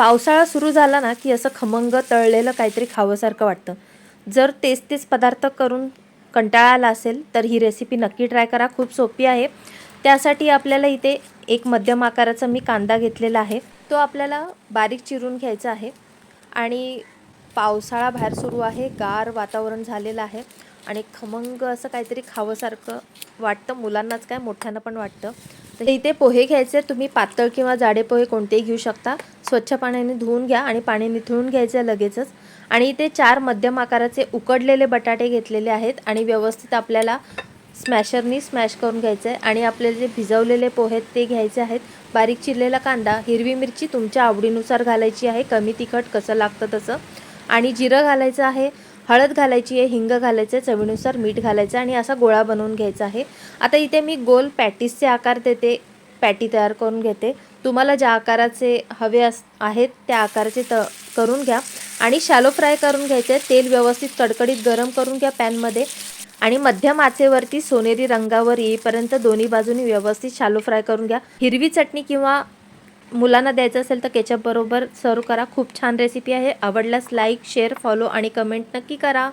पावसाळा सुरू झाला ना की असं खमंग तळलेलं काहीतरी खावंसारखं वाटतं. जर तेच तेच पदार्थ करून कंटाळा आला असेल तर ही रेसिपी नक्की ट्राय करा. खूप सोपी आहे. त्यासाठी आपल्याला इथे एक मध्यम आकाराचा मी कांदा घेतलेला आहे. तो आपल्याला बारीक चिरून घ्यायचा आहे. आणि पावसाळा बाहेर सुरू आहे, गार वातावरण झालेलं आहे आणि खमंग असं काहीतरी खावंसारखं वाटतं. मुलांनाच काय, मोठ्यांना पण वाटतं. तर इथे पोहे घ्यायचे. तुम्ही पातळ किंवा जाडे पोहे कोणतेही घेऊ शकता. स्वच्छ पाण्याने धुवून घ्या आणि पाणी निथळून घ्यायचं लगेचच. आणि इथे 4 मध्यम आकाराचे उकडलेले बटाटे घेतलेले आहेत आणि व्यवस्थित आपल्याला स्मॅशरनी स्मॅश करून घ्यायचं आहे. आणि आपले जे भिजवलेले पोहे आहेत ते घ्यायचे आहेत. बारीक चिरलेला कांदा, हिरवी मिरची तुमच्या आवडीनुसार घालायची आहे, कमी तिखट कसं लागतं तसं. आणि जिरं घालायचं आहे, हळद घालायची आहे, हिंग घालायचं आहे, चवीनुसार मीठ घालायचं आणि असा गोळा बनवून घ्यायचा आहे. आता इथे मी गोल पॅटीसचे आकार देते, पॅटी तयार करून घेते. तुम्हाला ज्या आकाराचे हवे आहेत त्या आकाराचे करून घ्या आणि शॅलो फ्राय करून घ्यायचे. तेल व्यवस्थित कडकडीत गरम करून घ्या पॅनमध्ये आणि मध्यम आचेवरती सोनेरी रंगावर येईपर्यंत दोन्ही बाजूनी व्यवस्थित शॅलो फ्राय करून घ्या. हिरवी चटणी किंवा मुलांना द्यायचं असेल तर केचप बरोबर सर्व करा. खूप छान रेसिपी आहे. आवडल्यास लाईक, शेअर, फॉलो आणि कमेंट नक्की करा.